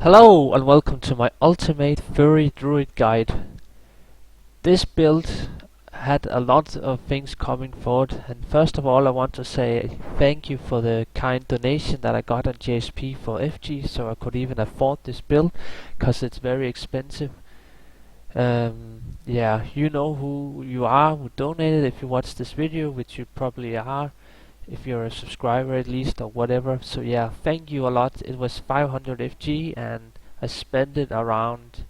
Hello and welcome to my ultimate furry druid guide. This build had a lot of things coming forward, and first of all I want to say thank you for the kind donation that I got on JSP for FG, so I could even afford this build, cause it's very expensive. Yeah, you know who you are who donated if you watch this video, which you probably are if you're a subscriber at least or whatever. So yeah, thank you a lot. It was 500 FG and I spent it around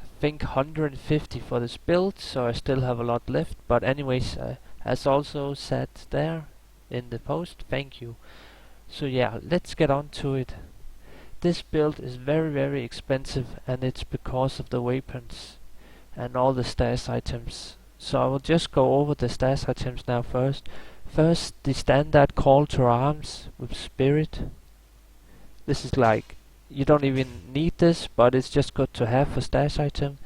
I think 150 for this build, so I still have a lot left. But anyways, as also said there in the post, thank you. So yeah, let's get on to it. This build is very expensive, and it's because of the weapons and all the stash items. So I will just go over the stash items now first. First, the standard call to arms with spirit. This is like, you don't even need this, but it's just good to have for stash item.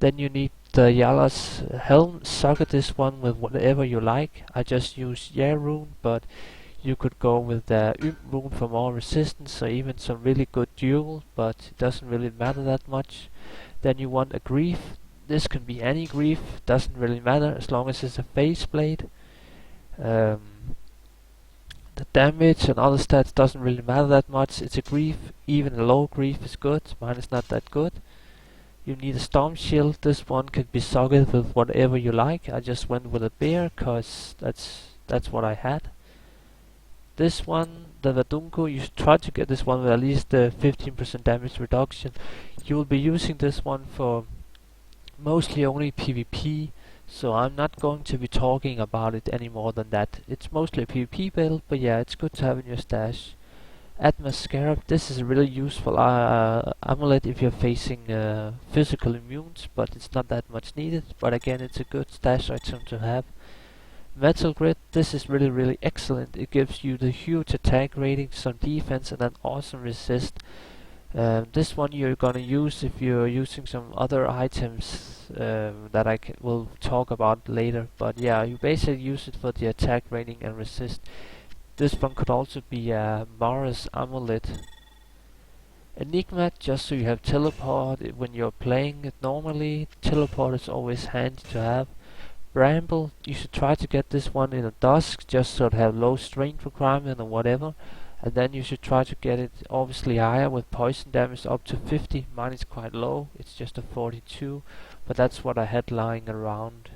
Then you need the Yala's helm. Socket this one with whatever you like. I just use rune, but you could go with the rune for more resistance, or even some really good duel, but it doesn't really matter that much. Then you want a grief. This can be any grief, doesn't really matter as long as it's a face blade. The damage and other stats doesn't really matter that much. It's a grief, even a low grief is good. Mine is not that good. You need a storm shield. This one can be socketed with whatever you like. I just went with a bear cause that's what I had. This one, the Vadunko, you should try to get this one with at least 15% damage reduction. You will be using this one for mostly only PvP, so I'm not going to be talking about it any more than that. It's mostly a PvP build, but yeah, it's good to have in your stash. Atma Scarab, this is a really useful amulet if you're facing physical immunes, but it's not that much needed. But again, it's a good stash item to have. Metal Grid, this is really excellent. It gives you the huge attack rating, some defense, and an awesome resist. This one you're gonna use if you're using some other items that I will talk about later. But yeah, you basically use it for the attack rating and resist. This one could also be a Mara's amulet. Enigma, just so you have teleport when you're playing it normally. Teleport is always handy to have. Bramble, you should try to get this one in a dusk, just so it have low strength requirement or whatever. And then you should try to get it obviously higher with poison damage up to 50. Mine is quite low, it's just a 42, but that's what I had lying around.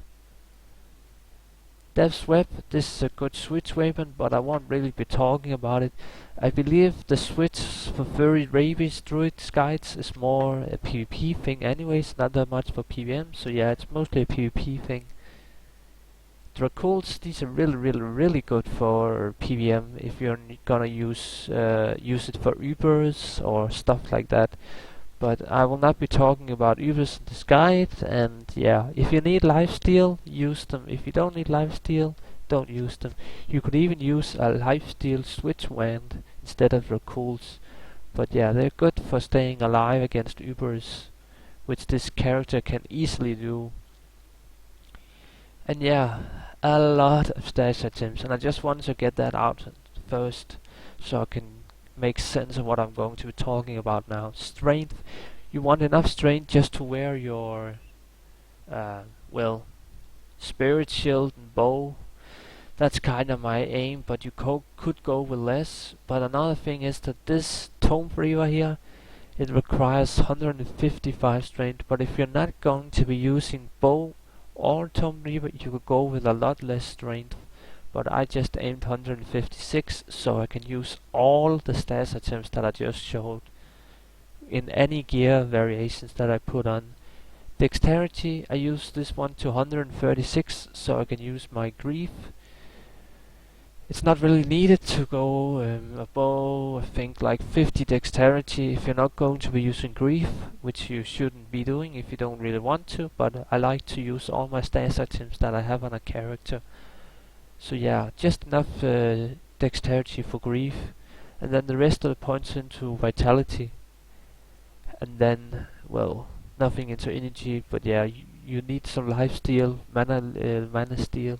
Death's Web, this is a good switch weapon, but I won't really be talking about it. I believe the switch for furry rabies druid guides is more a PvP thing anyways, not that much for PvM, so yeah, it's mostly a PvP thing. Dracules, these are really good for PvM if you're gonna use it for Ubers or stuff like that. But I will not be talking about Ubers in this guide, and yeah, if you need lifesteal, use them. If you don't need lifesteal, don't use them. You could even use a lifesteal switch wand instead of Dracules. But yeah, they're good for staying alive against Ubers, which this character can easily do. And yeah, a lot of stash items, and I just wanted to get that out first so I can make sense of what I'm going to be talking about now. Strength, you want enough strength just to wear your well, spirit shield and bow. That's kind of my aim, but you could go with less. But another thing is that this Tomb Reaver here, it requires 155 strength, but if you're not going to be using bow or Tomb Reaver, you could go with a lot less strength, but I just aimed 156 so I can use all the stash items that I just showed in any gear variations that I put on. Dexterity, I use this one to 136 so I can use my grief. It's not really needed to go above, I think, like 50 dexterity if you're not going to be using grief, which you shouldn't be doing if you don't really want to, but I like to use all my stash items that I have on a character. So yeah, just enough dexterity for grief, and then the rest of the points into vitality, and then, well, nothing into energy, but yeah, you need some life steal, mana steal,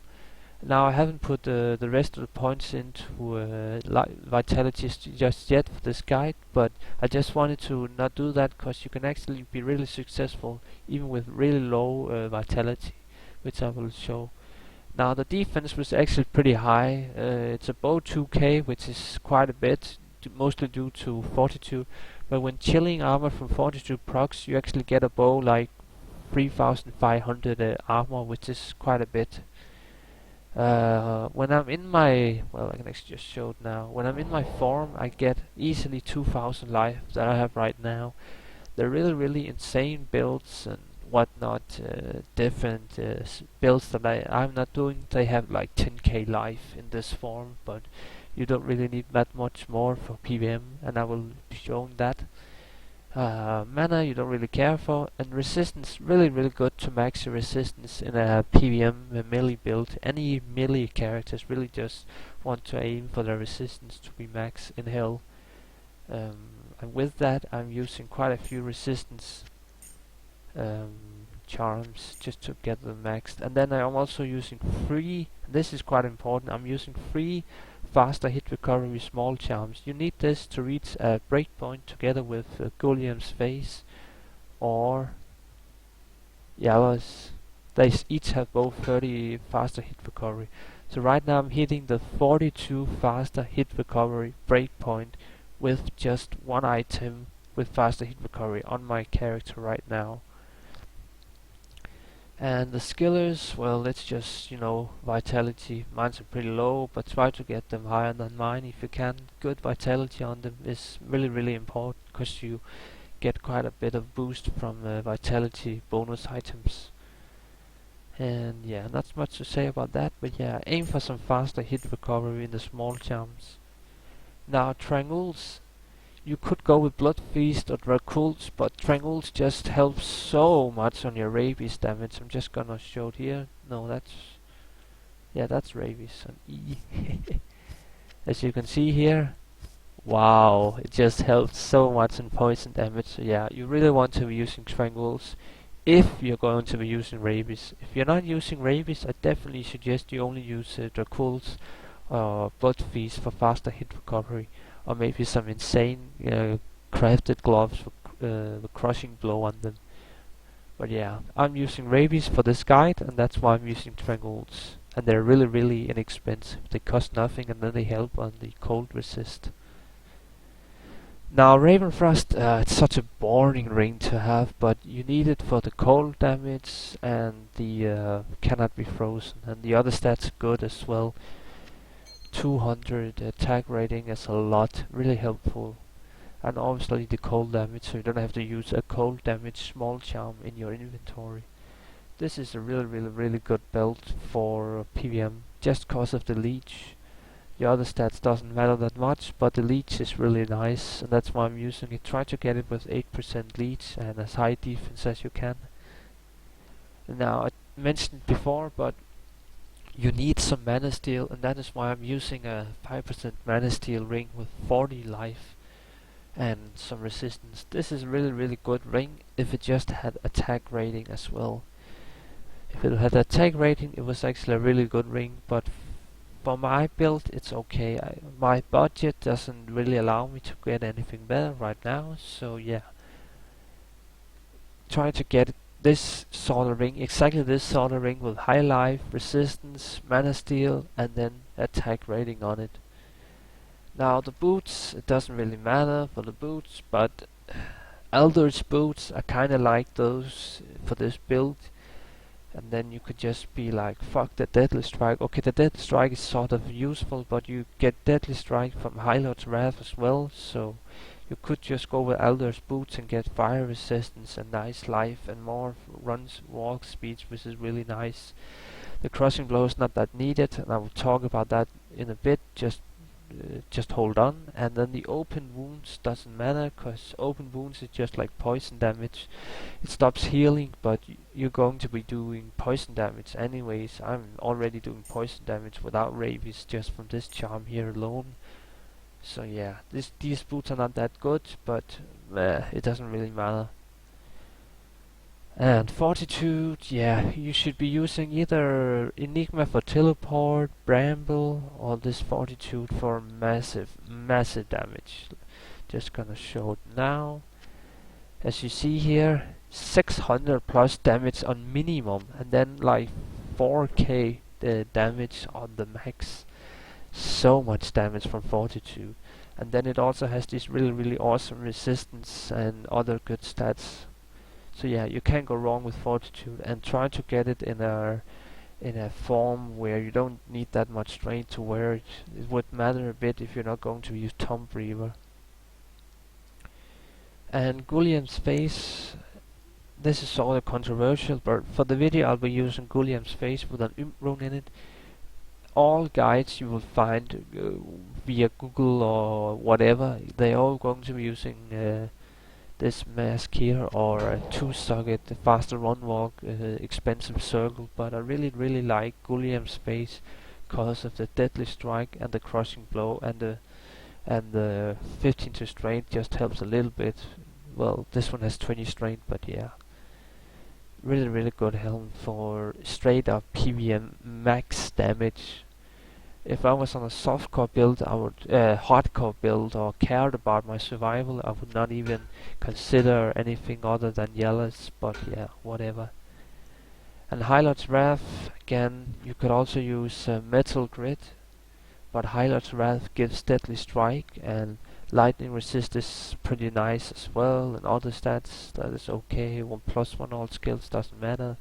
Now I haven't put the rest of the points into vitality just yet for this guide, but I just wanted to not do that because you can actually be really successful even with really low vitality, which I will show. Now the defense was actually pretty high. It's above 2k, which is quite a bit, mostly due to fortitude. But when chilling armor from fortitude procs, you actually get above like 3,500 armor, which is quite a bit. When I'm in my, well, I can actually just show it now. When I'm in my form, I get easily 2,000 life that I have right now. They're really insane builds and whatnot, different builds that I'm not doing. They have like 10k life in this form, but you don't really need that much more for PvM, and I will be showing that. Mana you don't really care for, and resistance really good to max your resistance in a PvM melee build. Any melee characters really just want to aim for their resistance to be max in hell. And with that I'm using quite a few resistance charms just to get them maxed, and then I'm also using free, this is quite important, I'm using free faster hit recovery small charms. You need this to reach a breakpoint together with Gulliam's face or Yawas. They each have both 30 faster hit recovery. So right now I'm hitting the 42 faster hit recovery breakpoint with just one item with faster hit recovery on my character right now. And the skillers, well, let's just, vitality. Mine's are pretty low, but try to get them higher than mine if you can. Good vitality on them is really important, because you get quite a bit of boost from vitality bonus items. And yeah, not much to say about that, but yeah, aim for some faster hit recovery in the small charms. Now, Trangules. You could go with Blood Feast or Dracules, but Trangules just helps so much on your rabies damage. I'm just gonna show it here. No, that's rabies on E. As you can see here, wow, it just helps so much in poison damage. So yeah, you really want to be using Trangules if you're going to be using rabies. If you're not using rabies, I definitely suggest you only use Dracules or Blood Feast for faster hit recovery. Or maybe some insane crafted gloves for the crushing blow on them. But yeah, I'm using rabies for this guide, and that's why I'm using Trangules. And they're really inexpensive. They cost nothing, and then they help on the cold resist. Now Ravenfrost, it's such a boring ring to have, but you need it for the cold damage and the cannot be frozen. And the other stats are good as well. 200 attack rating is a lot, really helpful. And obviously the cold damage, so you don't have to use a cold damage small charm in your inventory. This is a really good belt for PvM, just cause of the leech. The other stats doesn't matter that much, but the leech is really nice, and that's why I'm using it. Try to get it with 8% leech and as high defense as you can. Now, I mentioned before, but you need some mana steal, and that is why I'm using a 5% mana steal ring with 40 life and some resistance. This is a really good ring if it just had attack rating as well. If it had attack rating, it was actually a really good ring, but for my build it's okay. My budget doesn't really allow me to get anything better right now, so yeah. Try to get this sort of ring, exactly this sort of ring with high life, resistance, mana steal, and then attack rating on it. Now the boots, it doesn't really matter for the boots, but Eldritch boots are kinda like those for this build. And then you could just be like, fuck the Deadly Strike. Okay, the Deadly Strike is sort of useful, but you get Deadly Strike from High Lord's Wrath as well, so you could just go with Eldritch Boots and get fire resistance and nice life and more walk speeds, which is really nice. The crushing blow is not that needed, and I will talk about that in a bit. Just hold on. And then the open wounds doesn't matter, cause open wounds is just like poison damage. It stops healing, but you're going to be doing poison damage anyways. I'm already doing poison damage without rabies just from this charm here alone. So yeah, these boots are not that good, but it doesn't really matter. And Fortitude, yeah, you should be using either Enigma for teleport, Bramble, or this Fortitude for massive, massive damage. Just gonna show it now. As you see here, 600 plus damage on minimum, and then like 4k the damage on the max. So much damage from Fortitude. And then it also has this really awesome resistance and other good stats. So yeah, you can't go wrong with Fortitude, and try to get it in a form where you don't need that much strength to wear it. It would matter a bit if you're not going to use Tomb Reaver. And Gulliam's Face, this is sort of controversial, but for the video I'll be using Gulliam's Face with an imp rune in it. All guides you will find via Google or whatever, they're all going to be using this mask here, or a 2-socket faster run walk expensive circle, but I really like Gulliam's Face because of the deadly strike and the crushing blow, and the 15 to strength just helps a little bit. Well, this one has 20 strength, but yeah, really good helm for straight up PVM max damage. If I was on a softcore build, I would hardcore build, or cared about my survival, I would not even consider anything other than yellows, but yeah, whatever. And Highlight's Wrath, again, you could also use Metal Grid, but Highlight's Wrath gives Deadly Strike, and Lightning Resist is pretty nice as well, and other stats, that is okay. 1+1 all skills doesn't matter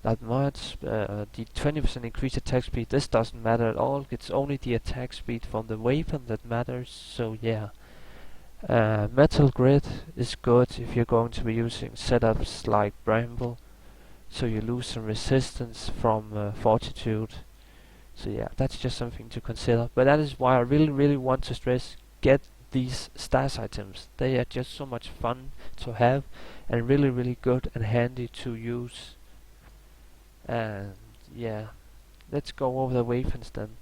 that much. The 20% increased attack speed, this doesn't matter at all. It's only the attack speed from the weapon that matters, so yeah. Metal Grid is good if you're going to be using setups like Bramble, so you lose some resistance from Fortitude. So yeah, that's just something to consider. But that is why I really want to stress, get these stash items. They are just so much fun to have, and really good and handy to use. And yeah, let's go over the weapons then.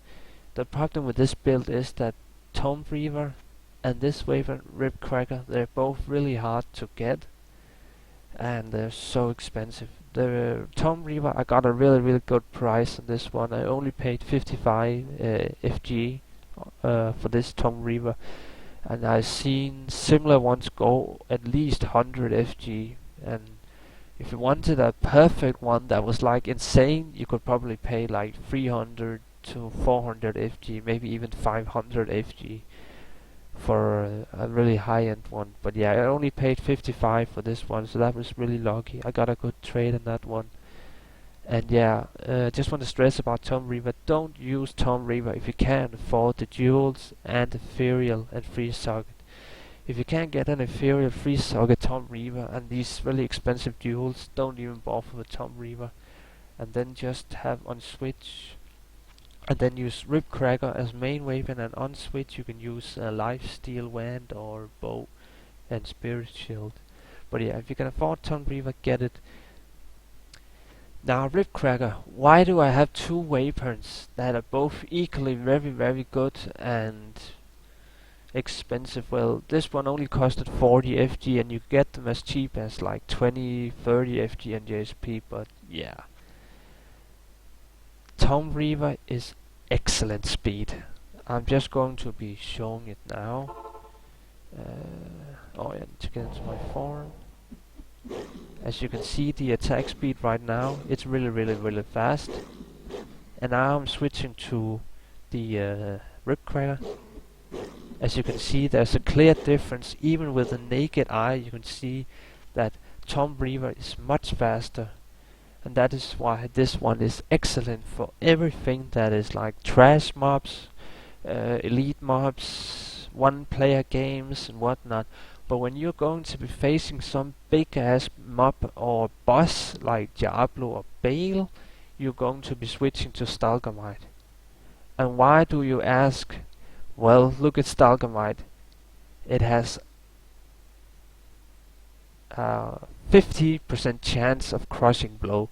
The problem with this build is that Tomb Reaver and this weapon, Ribcracker, they're both really hard to get, and they're so expensive. The Tomb Reaver, I got a really good price on this one. I only paid 55 FG for this Tomb Reaver, and I've seen similar ones go at least 100 FG. And if you wanted a perfect one that was like insane, you could probably pay like 300 to 400 FG, maybe even 500 FG for a really high-end one. But yeah, I only paid 55 for this one, so that was really lucky. I got a good trade on that one. And yeah, just want to stress about Tomb Reaver, don't use Tomb Reaver if you can't afford the jewels and ethereal and free socket. If you can't get an ethereal free socket Tomb Reaver and these really expensive jewels, don't even bother with Tomb Reaver. And then just have on Switch, and then use Ribcracker as main weapon, and on Switch you can use Lifesteal Wand or Bow and Spirit Shield. But yeah, if you can afford Tomb Reaver, get it. Now Ribcracker, why do I have two weapons that are both equally very good and expensive? Well, this one only costed 40 FG and you get them as cheap as like 20, 30 FG and JSP, but yeah. Tomb Reaver is excellent speed. I'm just going to be showing it now. Oh yeah, to get into my form. As you can see, the attack speed right now, it's really fast. And now I'm switching to the Ribcracker. As you can see, there's a clear difference. Even with the naked eye, you can see that Tomb Reaver is much faster. And that is why this one is excellent for everything that is like trash mobs, elite mobs, one-player games and whatnot. But when you're going to be facing some big-ass mob or boss like Diablo or Bale, you're going to be switching to Stalagmite. And why do you ask? Well, look at Stalagmite. It has 50% chance of crushing blow.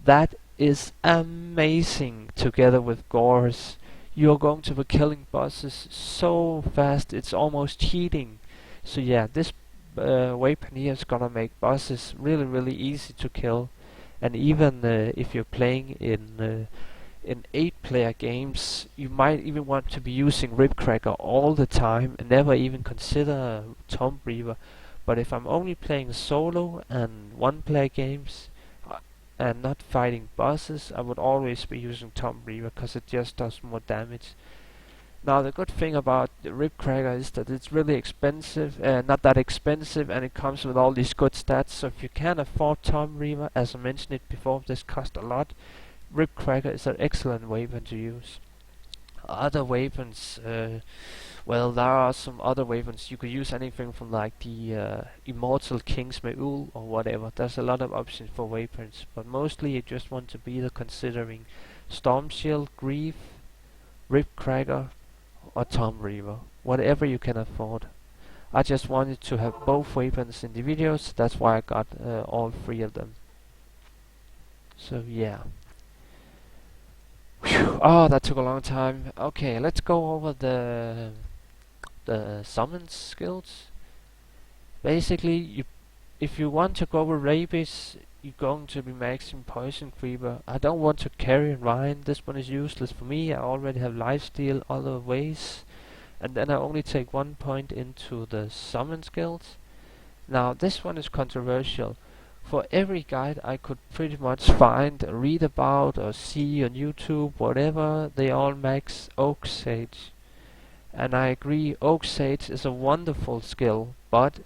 That is amazing. Together with Gores, you're going to be killing bosses so fast it's almost cheating. So yeah, this weapon here is gonna make bosses really easy to kill, and even if you're playing in 8-player games, you might even want to be using Ribcracker all the time and never even consider Tomb Reaver. But if I'm only playing solo and 1-player games and not fighting bosses, I would always be using Tomb Reaver because it just does more damage. Now the good thing about the Ribcracker is that it's really expensive, not that expensive, and it comes with all these good stats. So if you can afford Tomb Reaver, as I mentioned it before, this costs a lot. Ribcracker is an excellent weapon to use. Other weapons, well, there are some other weapons. You could use anything from like the Immortal King's Meul or whatever. There's a lot of options for weapons, but mostly you just want to be either considering Storm Shield, Grief, Ribcracker, or Tomb Reaver, whatever you can afford. I just wanted to have both weapons in the videos, that's why I got all 3 of them. So yeah. Whew. Oh, that took a long time. Okay, let's go over the summon skills. Basically, if you want to go with rabies, you're going to be maxing Poison Creeper. I don't want to carry and Ryan. This one is useless for me. I already have lifesteal other ways. And then I only take 1 point into the summon skills. Now this one is controversial. For every guide I could pretty much find, read about or see on YouTube, whatever, they all max Oak Sage. And I agree, Oak Sage is a wonderful skill, but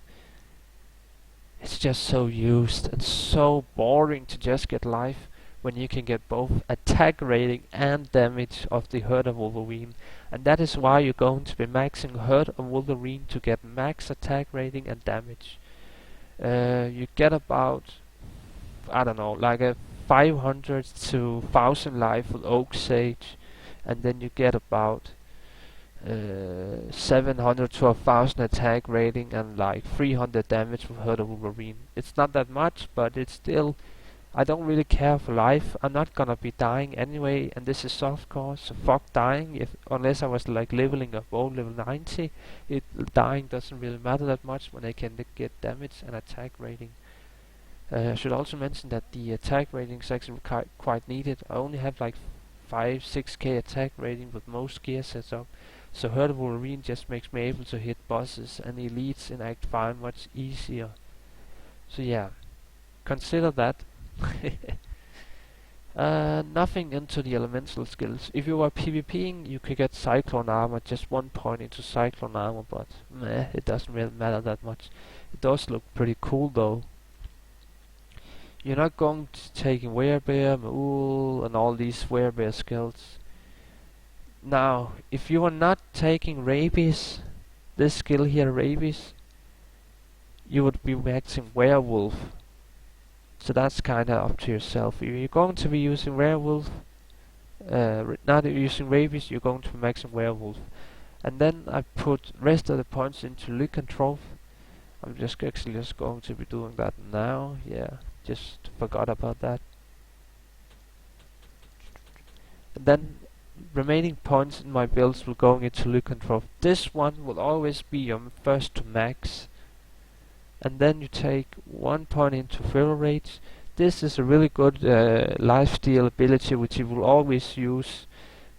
it's just so used and so boring to just get life when you can get both attack rating and damage of the Hurt of Wolverine. And that is why you're going to be maxing Hurt of Wolverine to get max attack rating and damage. You get about, I don't know, like a 500 to 1000 life with Oak Sage, and then you get about 700 to 1000 attack rating and like 300 damage with Hurt of Wolverine. It's not that much, but it's still, I don't really care for life. I'm not gonna be dying anyway, and this is softcore, so fuck dying. Unless I was like leveling above level 90, dying doesn't really matter that much when I can get damage and attack rating. I should also mention that the attack rating is actually quite needed. I only have like 5-6k attack rating with most gear sets up, so Hurt of Wolverine just makes me able to hit bosses and elites in Act 5 much easier. So yeah, consider that. Nothing into the elemental skills. If you are PvPing, you could get Cyclone Armor, just 1 point into Cyclone Armor, but meh, it doesn't really matter that much. It does look pretty cool though. You're not going to take Werebear, Meul, and all these Werebear skills. Now, if you are not taking Rabies, this skill here, Rabies, you would be maxing WereWolf. So that's kinda up to yourself. If you're going to be using WereWolf, not using Rabies, you're going to be maxing WereWolf. And then I put rest of the points into Lycanthrope. I'm just actually just going to be doing that now. Yeah, just forgot about that. And then remaining points in my builds will go into Lycanthrope. This one will always be your first to max. And then you take 1 point into Feral Rage. This is a really good lifesteal ability which you will always use.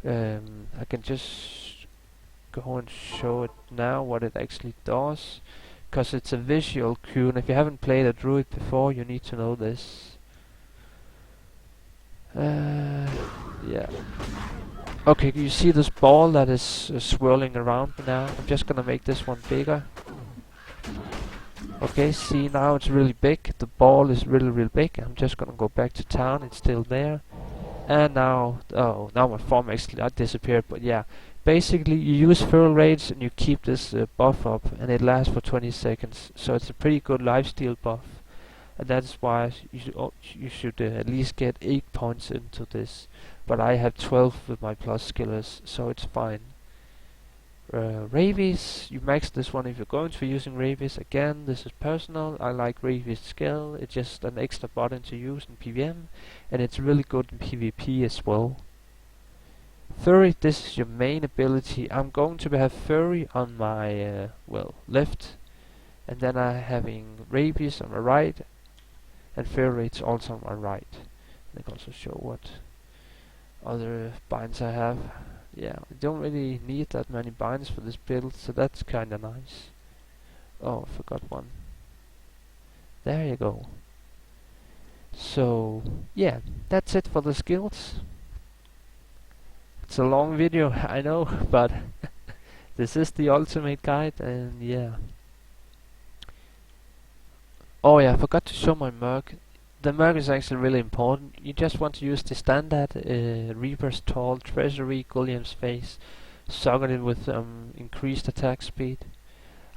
I can just go and show it now what it actually does, because it's a visual cue, and if you haven't played a Druid before, you need to know this. Yeah. Okay, you see this ball that is swirling around now? I'm just gonna make this one bigger. Okay, see, now it's really big. The ball is really big. I'm just gonna go back to town. It's still there. And now, oh, now my form actually disappeared. But yeah, basically you use Feral Rage and you keep this buff up, and it lasts for 20 seconds. So it's a pretty good lifesteal buff, and that is why you should at least get 8 points into this. But I have 12 with my plus skillers, so it's fine. Rabies, you max this one if you're going to be using Rabies. Again, this is personal. I like Rabies skill. It's just an extra button to use in PvM, and it's really good in PvP as well. Fury, this is your main ability. I'm going to have Fury on my well, left and then I'm having rabies on my right, and fair rates also on my right. I can also show what other binds I have. Yeah, I don't really need that many binds for this build, so that's kinda nice. Oh, I forgot one. There you go. So, yeah, that's it for the skills. It's a long video, I know, but this is the ultimate guide, and yeah. Oh yeah, I forgot to show my merc. The merc is actually really important. You just want to use the standard Reaper's Tall, Treasury, Gulliam's Face, socket with increased attack speed.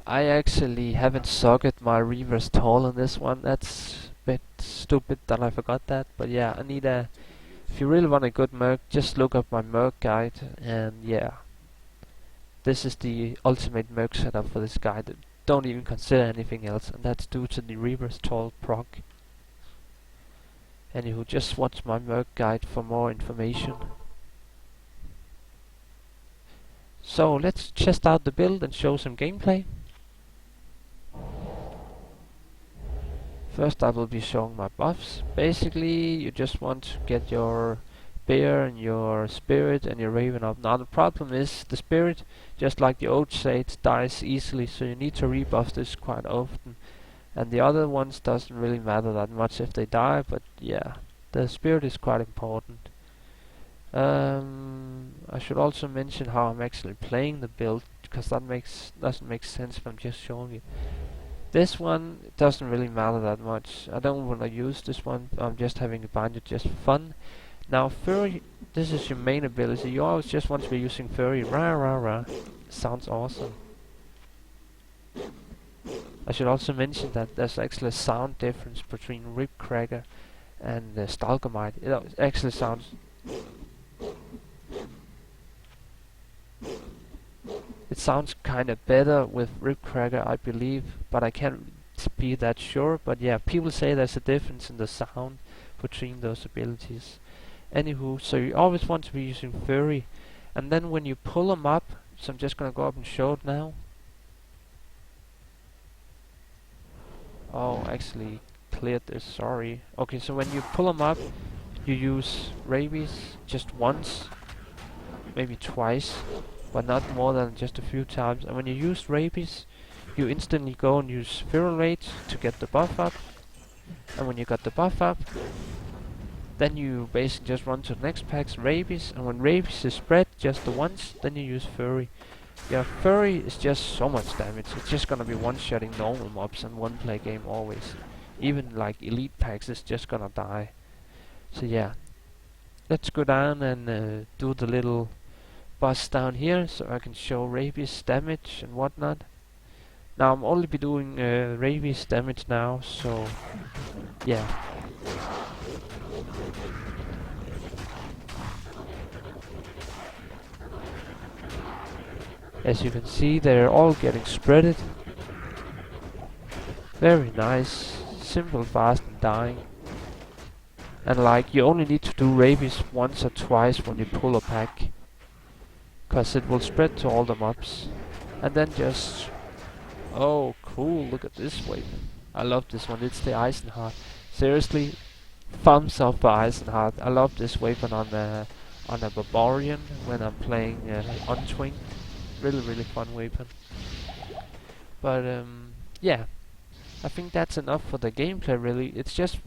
I actually haven't socket my Reaper's Tall on this one. That's a bit stupid that I forgot that, but yeah, I need a... If you really want a good merc, just look up my merc guide, and yeah. This is the ultimate merc setup for this guide. Don't even consider anything else, and that's due to the Reaper's Tall proc. Anywho, just watch my merc guide for more information. So let's test out the build and show some gameplay. First I will be showing my buffs. Basically you just want to get your bear and your spirit and your raven up. Now the problem is the spirit, just like the old sage, dies easily, so you need to rebuff this quite often. And the other ones doesn't really matter that much if they die, but yeah, the spirit is quite important. I should also mention how I'm actually playing the build, because that doesn't make sense if I'm just showing you. This one doesn't really matter that much. I don't want to use this one. I'm just having a binder just for fun. Now furry, this is your main ability. You always just want to be using furry. Rah rah rah. Sounds awesome. I should also mention that there's actually a sound difference between Ribcracker and Stalagmite. It actually sounds... It sounds kinda better with Ribcracker, I believe, but I can't be that sure. But yeah, people say there's a difference in the sound between those abilities. Anywho, so you always want to be using furry, and then when you pull them up, so I'm just gonna go up and show it now. Oh, actually cleared this, sorry. Okay, so when you pull them up, you use rabies just once, maybe twice, but not more than just a few times. And when you use rabies, you instantly go and use feral rage to get the buff up. And when you got the buff up, then you basically just run to the next pack's rabies, and when rabies is spread just the once, then you use furry. Yeah, furry is just so much damage. It's just gonna be one-shotting normal mobs and one-play game always. Even like elite packs is just gonna die. So yeah, let's go down and do the little boss down here, so I can show rabies damage and whatnot. Now I'm only be doing rabies damage now, so yeah. As you can see, they're all getting spreaded. Very nice, simple, fast, and dying. And like, you only need to do rabies once or twice when you pull a pack, cause it will spread to all the mobs. And then just... Oh, cool, look at this weapon. I love this one, it's the Eisenheart. Seriously, thumbs up for Eisenheart. I love this weapon on a Barbarian when I'm playing Untwinged. Really fun weapon. But yeah, I think that's enough for the gameplay. Really, it's just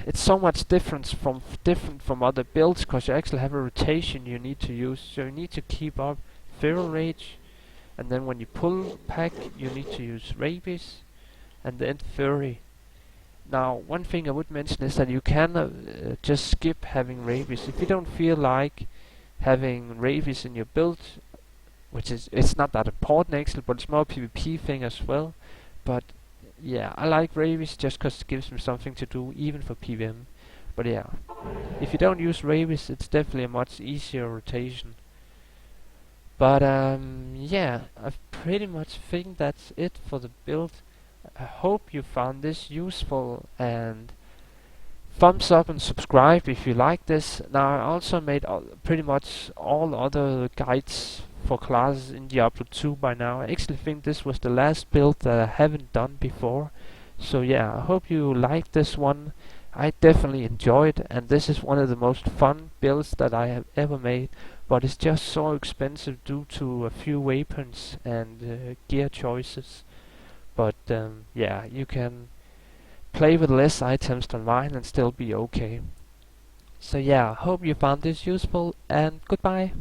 it's so much different from other builds, because you actually have a rotation you need to use. So you need to keep up feral rage, and then when you pull pack, you need to use rabies, and then furry. Now, one thing I would mention is that you can just skip having rabies if you don't feel like having rabies in your build, which is, it's not that important actually, but it's more a PvP thing as well. But yeah, I like rabies just because it gives me something to do even for PvM. But yeah, if you don't use rabies, it's definitely a much easier rotation. But yeah, I pretty much think that's it for the build. I hope you found this useful, and thumbs up and subscribe if you like this. Now I also made pretty much all other guides for classes in Diablo 2 by now. I actually think this was the last build that I haven't done before. So yeah, I hope you like this one. I definitely enjoyed, and this is one of the most fun builds that I have ever made, but it's just so expensive due to a few weapons and gear choices. But yeah, you can play with less items than mine and still be okay. So yeah, hope you found this useful, and goodbye.